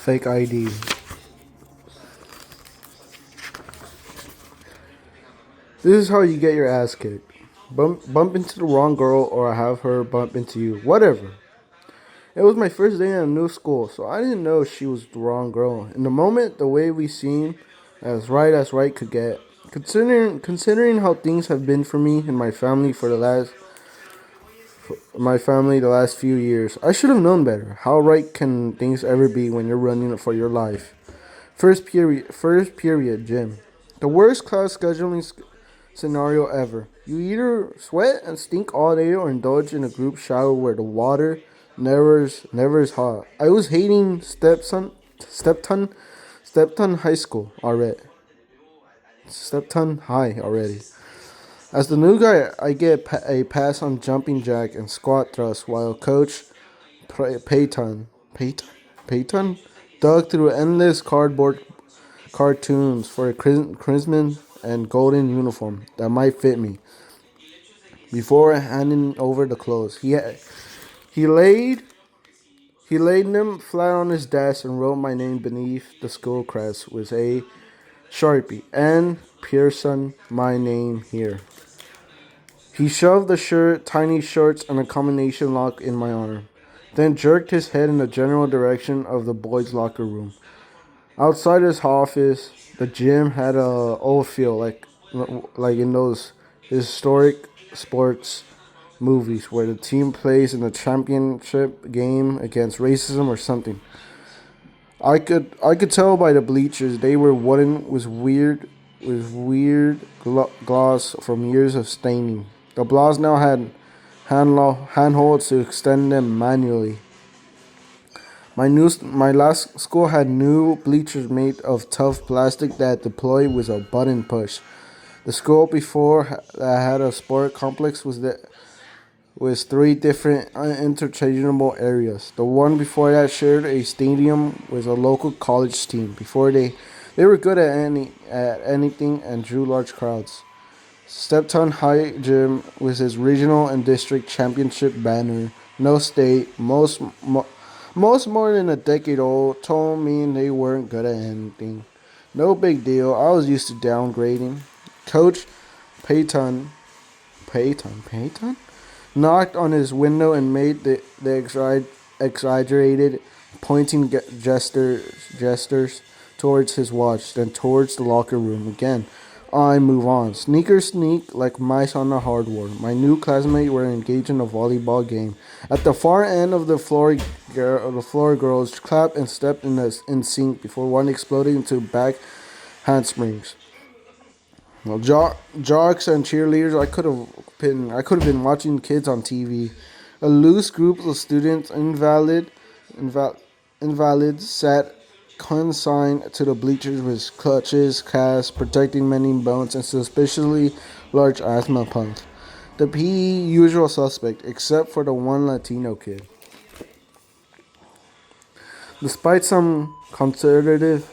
Fake ID. This is how you get your ass kicked. Bump into the wrong girl or have her bump into you. Whatever. It was my first day in a new school, so I didn't know she was the wrong girl. In the moment, the way we seemed as right could get. Considering how things have been for me and my family the last few years, I should have known better. How right can things ever be when you're running for your life? First period, gym. The worst class scheduling scenario ever. You either sweat and stink all day or indulge in a group shower where the water never is hot. I was hating Stepton, Stepton High School already. Stepton High already. As the new guy, I get a pass on jumping jack and squat thrust while Coach Payton, Payton dug through endless cardboard cartoons for a crimson and golden uniform that might fit me. Before handing over the clothes, he laid he laid them flat on his desk and wrote my name beneath the school crest with a sharpie and Pearson, my name here. He shoved the tiny shorts, and a combination lock in my arm, then jerked his head in the general direction of the boys' locker room. Outside his office, the gym had a old feel like in those historic sports movies where the team plays in the championship game against racism or something. I could tell by the bleachers they were wooden with weird gloss from years of staining. The blocks now had handholds to extend them manually. My last school had new bleachers made of tough plastic that deployed with a button push. The school before that had a sport complex with three different interchangeable areas. The one before that shared a stadium with a local college team. Before they were good at anything and drew large crowds. Stepton High Gym with its regional and district championship banner, no state, most more than a decade old, told me they weren't good at anything. No big deal. I was used to downgrading. Coach Payton, Payton, knocked on his window and made the exaggerated pointing gestures towards his watch, then towards the locker room again. I move on. Sneakers sneak like mice on a hardwood. My new classmates were engaged in a volleyball game. At the far end of the floor girls clapped and stepped in sync before one exploded into back handsprings. Well, jocks and cheerleaders, I could have been watching kids on TV. A loose group of students, inval, invalids, sat consigned to the bleachers with clutches, casts, protecting many bones, and suspiciously large asthma pumps. The PE usual suspect, except for the one Latino kid. Despite some conservative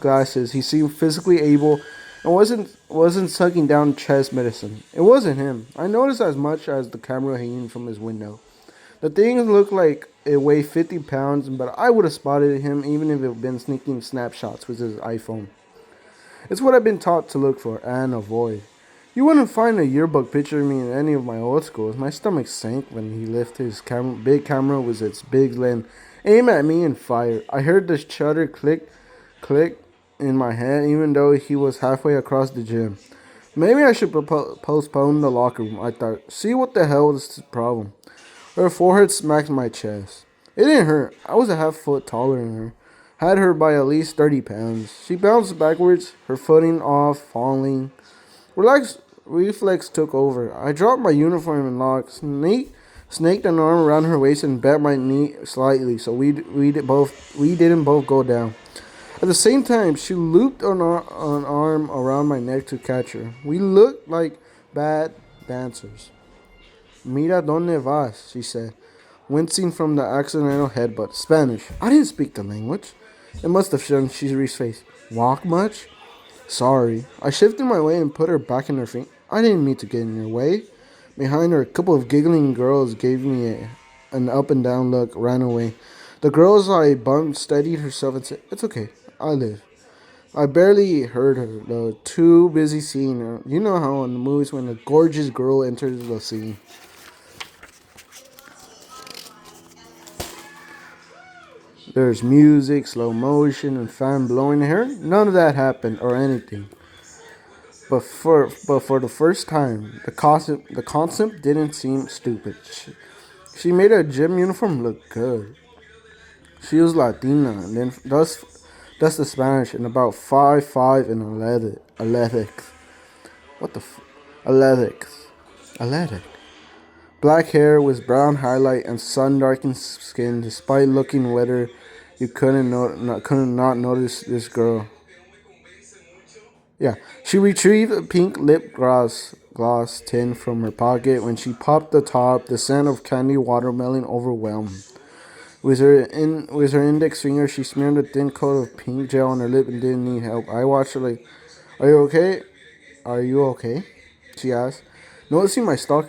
glasses, he seemed physically able and wasn't sucking down chest medicine. It wasn't him. I noticed as much as the camera hanging from his window. The thing looked like it weighed 50 pounds, but I would have spotted him even if it had been sneaking snapshots with his iPhone. It's what I've been taught to look for and avoid. You wouldn't find a yearbook picture of me in any of my old schools. My stomach sank when he lifted his big camera with its big lens, aimed at me and fired. I heard the shutter click in my head, even though he was halfway across the gym. Maybe I should postpone the locker room, I thought. See what the hell is the problem. Her forehead smacked my chest. It didn't hurt. I was a half foot taller than her. Had her by at least 30 pounds. She bounced backwards, her footing off, falling. Reflex took over. I dropped my uniform and locked, snaked an arm around her waist and bent my knee slightly so we didn't both go down. At the same time, she looped an arm around my neck to catch her. We looked like bad dancers. Mira donde vas, she said, wincing from the accidental headbutt. Spanish. I didn't speak the language. It must have shown Shiri's face. Walk much? Sorry. I shifted my way and put her back in her feet. I didn't mean to get in your way. Behind her, a couple of giggling girls gave me an up and down look, ran away. The girl's eye bumped, steadied herself, and said, "It's okay. I live." I barely heard her, though, too busy seeing her. You know how in the movies when a gorgeous girl enters the scene. There's music, slow motion, and fan blowing her. None of that happened or anything. But for the first time, the concept didn't seem stupid. She made her gym uniform look good. She was Latina, and then that's the Spanish, and about 5'5" in athletics. What the athletics? Athletic. Black hair with brown highlight and sun darkened skin. Despite looking wetter, you couldn't not notice this girl. Yeah, she retrieved a pink lip gloss tin from her pocket. When she popped the top, the scent of candy watermelon overwhelmed. With her index finger, she smeared a thin coat of pink gel on her lip and didn't need help. I watched her like, "Are you okay? Are you okay?" She asked, noticing my stare.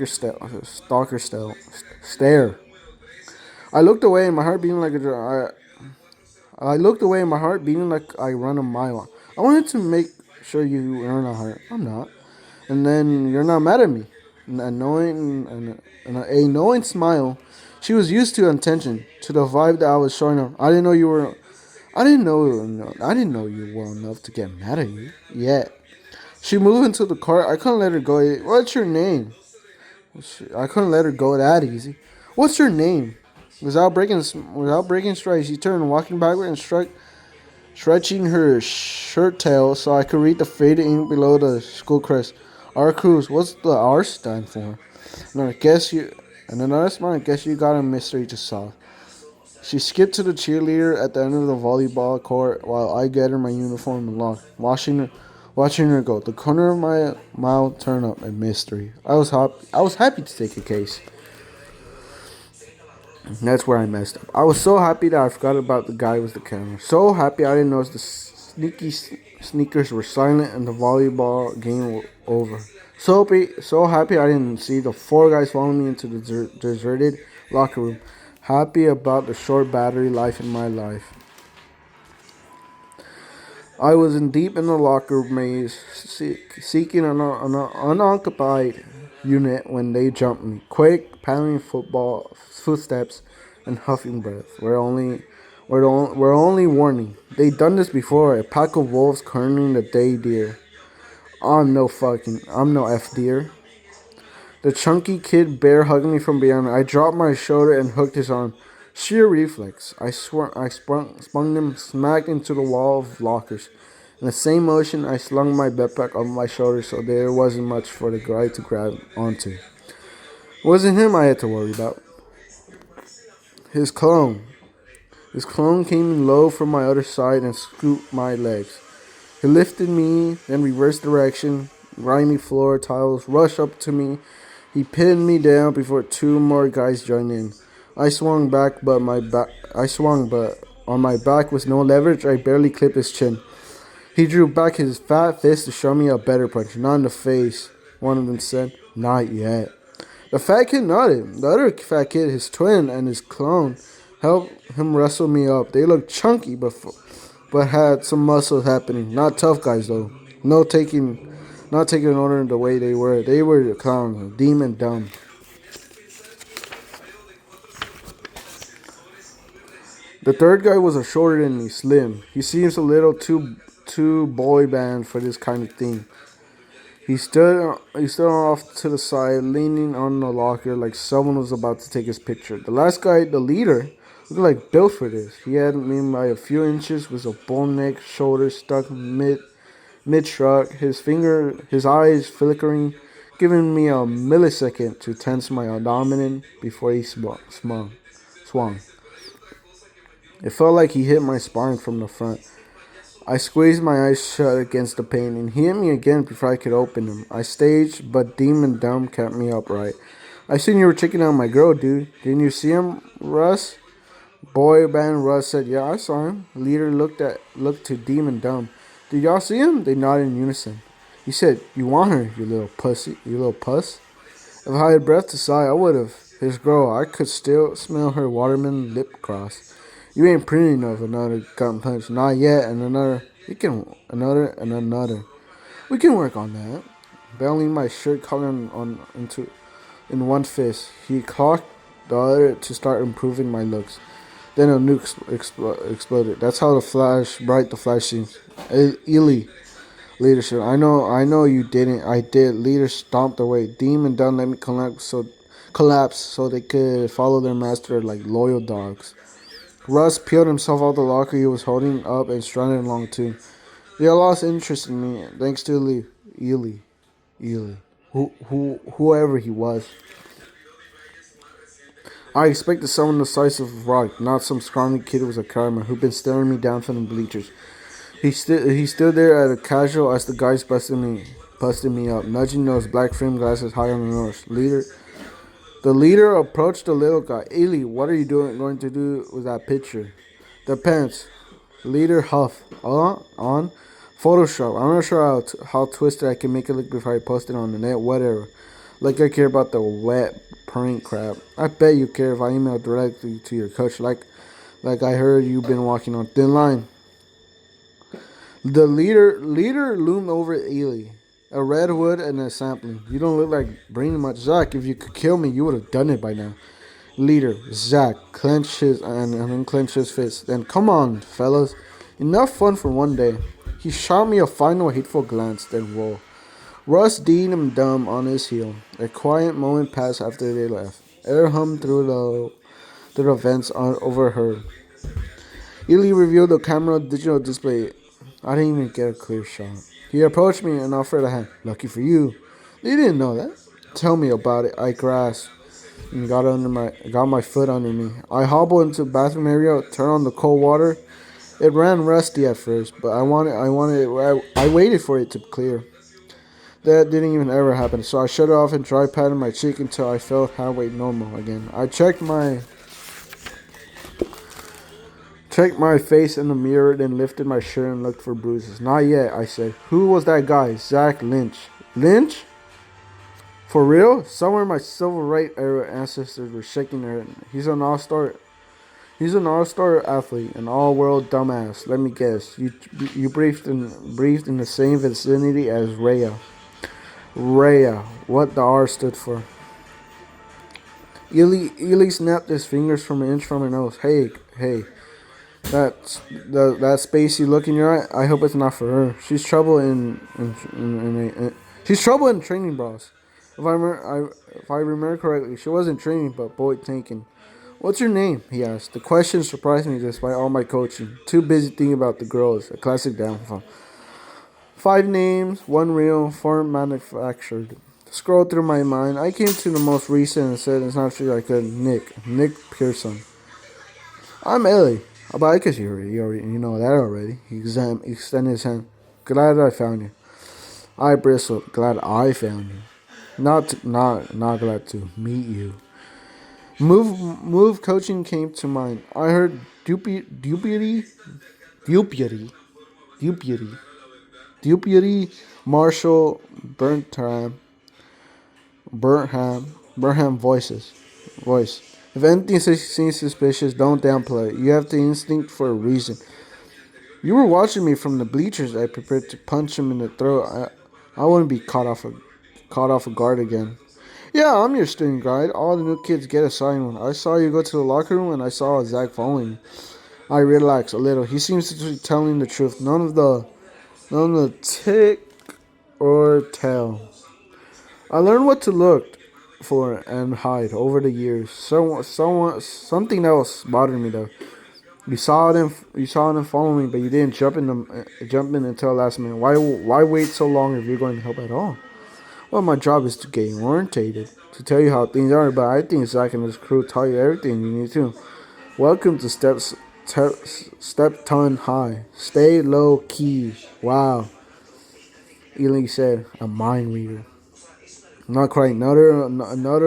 I looked away, and my heart beating like I looked away, and my heart beating like I run a mile. I wanted to make sure you weren't hurt. I'm not. And then you're not mad at me. And a knowing smile. She was used to attention, to the vibe that I was showing her. I didn't know you were. I didn't know you well enough to get mad at you yet. She moved into the car. I couldn't let her go. What's your name? I couldn't let her go that easy. What's your name? Without breaking stride, she turned, walking backward and stretching her shirt tail so I could read the faded ink below the school crest. R Cruz. What's the R stand for? And I guess you. And another smile. I guess you got a mystery to solve. She skipped to the cheerleader at the end of the volleyball court while I gathered my uniform and locked, watching her go. The corner of my mouth turned up a mystery. I was happy to take a case. That's where I messed up. I was so happy that I forgot about the guy with the camera. So happy I didn't notice the sneakers were silent and the volleyball game was over. So happy I didn't see the four guys following me into the deserted locker room. Happy about the short battery life in my life. I was in deep in the locker maze, seeking an unoccupied unit when they jumped me. Quake, pattering footsteps, and huffing breath were only warning. They'd done this before. A pack of wolves cornering the day deer. I'm no F deer. The chunky kid bear hugged me from behind. I dropped my shoulder and hooked his arm. Sheer reflex. I spun him smack into the wall of lockers. In the same motion, I slung my backpack over my shoulder so there wasn't much for the guy to grab onto. It wasn't him I had to worry about. His clone. His clone came in low from my other side and scooped my legs. He lifted me, then reversed direction. Grimy floor tiles rushed up to me. He pinned me down before two more guys joined in. I swung, but on my back with no leverage, I barely clipped his chin. He drew back his fat fist to show me a better punch, not in the face. One of them said, "Not yet." The fat kid nodded. The other fat kid, his twin and his clone, helped him wrestle me up. They looked chunky, but had some muscles happening. Not tough guys though. Not taking an order the way they were. They were the clowns, demon dumb. The third guy was a shorter than me, slim. He seems a little too boy band for this kind of thing. He stood off to the side, leaning on the locker like someone was about to take his picture. The last guy, the leader, looked like built for this. He had me by a few inches with a bull neck, shoulders stuck mid shrug, his eyes flickering, giving me a millisecond to tense my abdomen before he swung. It felt like he hit my spine from the front. I squeezed my eyes shut against the pain, and he hit me again before I could open them. I staged, but Demon Dumb kept me upright. "I seen you were checking out my girl, dude. Didn't you see him, Russ?" Boy band Russ said, "Yeah, I saw him." The leader looked to Demon Dumb. "Did y'all see him?" They nodded in unison. He said, "You want her, you little pussy, you little puss." If I had breath to sigh, I would have. His girl, I could still smell her watermelon lip gloss. You ain't pretty enough. Another gun punch. Not yet. And another. You can another and another. We can work on that. Bailing my shirt collar on into in one fist. He cocked the other to start improving my looks. Then a nuke exploded. That's how bright the flash seems. Ely, leadership. I know you didn't. I did. Leader stomped away. Demon done let me collapse so they could follow their master like loyal dogs. Russ peeled himself out the locker he was holding up and strutted along too. They all lost interest in me thanks to Ely, whoever he was. I expected someone the size of a rock, not some scrawny kid with a karma who'd been staring me down from the bleachers. He stood there at a casual as the guys busted me up, nudging those black frame glasses high on the nose. The leader approached the little guy. Ely, what are you going to do with that picture? Depends. Leader huff. On? Photoshop. I'm not sure how twisted I can make it look before I post it on the net. Whatever. Like I care about the wet prank crap. I bet you care if I email directly to your coach. Like I heard you've been walking on thin line. The leader loomed over Ely. A redwood and a sapling. You don't look like bringing much. Zach, if you could kill me, you would have done it by now. Leader, Zach, clenched his and unclenched his fist. Then come on, fellas. Enough fun for one day. He shot me a final hateful glance, then rolled. Russ deed him dumb on his heel. A quiet moment passed after they left. Air hummed through the vents overheard. Ely revealed the camera digital display. I didn't even get a clear shot. He approached me and offered a hand. Lucky for you. You didn't know that. Tell me about it. I grasped and got my foot under me. I hobbled into the bathroom area, turned on the cold water. It ran rusty at first, but I waited for it to clear. That didn't even ever happen, so I shut it off and dry patted my cheek until I felt halfway normal again. I checked my face in the mirror, then lifted my shirt and looked for bruises. Not yet, I said. Who was that guy? Zach Lynch. Lynch? For real? Somewhere my civil rights era ancestors were shaking their head. He's an all-star athlete, an all-world dumbass. Let me guess. You breathed in the same vicinity as Rhea. Rhea. What the R stood for. Ely snapped his fingers from an inch from her nose. Hey. That space you look in your eye. I hope it's not for her. She's trouble she's trouble in training bras. If I remember correctly, she wasn't training, but boy taken. What's your name? He asked. The question surprised me despite all my coaching. Too busy thinking about the girls. A classic downfall. 5 names, 1 real, 4 manufactured. Scrolled through my mind. I came to the most recent and said it's not sure I could. Nick Pearson. I'm Ellie. But I guess you know that already. He extended his hand. Glad I found you. I bristled. Glad I found you. Not glad to meet you. Move coaching came to mind. I heard Deputy Marshall Burnham voice. If anything seems suspicious, don't downplay it. You have the instinct for a reason. You were watching me from the bleachers. I prepared to punch him in the throat. I wouldn't be caught off guard again. Yeah, I'm your student guide. All the new kids get assigned one. I saw you go to the locker room and I saw Zach following you. I relaxed a little. He seems to be telling the truth. None of the tick or tell. I learned what to look for and hide over the years. Something else bothered me though. You saw them follow me, but you didn't jump in until last minute. Why wait so long if you're going to help at all? Well, my job is to get you orientated, to tell you how things are, but I think Zach and his crew tell you everything you need to. Welcome to Stepton High. Stay low key. Wow. Ely said, a mind reader. Not quite. Another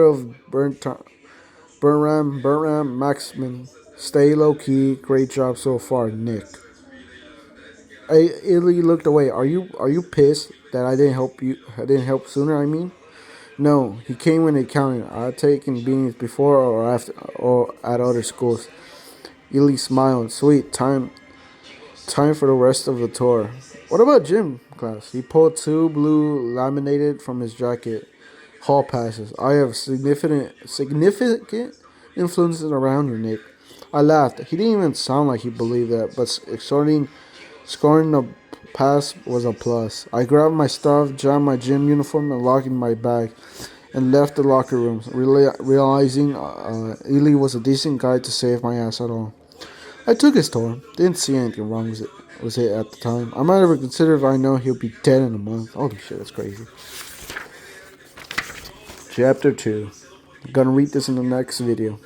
of Burnham Maxman. Stay low key. Great job so far, Nick. Ely looked away. Are you pissed that I didn't help you? I didn't help sooner. I mean, no. He came when it counted. I'd taken beatings before or after or at other schools. Ely smiled. Sweet, time for the rest of the tour. What about gym class? He pulled two blue laminated from his jacket. Hall passes. I have significant influences around you, Nick. I laughed. He didn't even sound like he believed that, but scoring a pass was a plus. I grabbed my stuff, jammed my gym uniform, and locked in my bag, and left the locker room, realizing Ely was a decent guy to save my ass at all. I took his tour. Didn't see anything wrong with it at the time. I might have considered if I know he'll be dead in a month. Holy shit, that's crazy. Chapter 2. I'm gonna read this in the next video.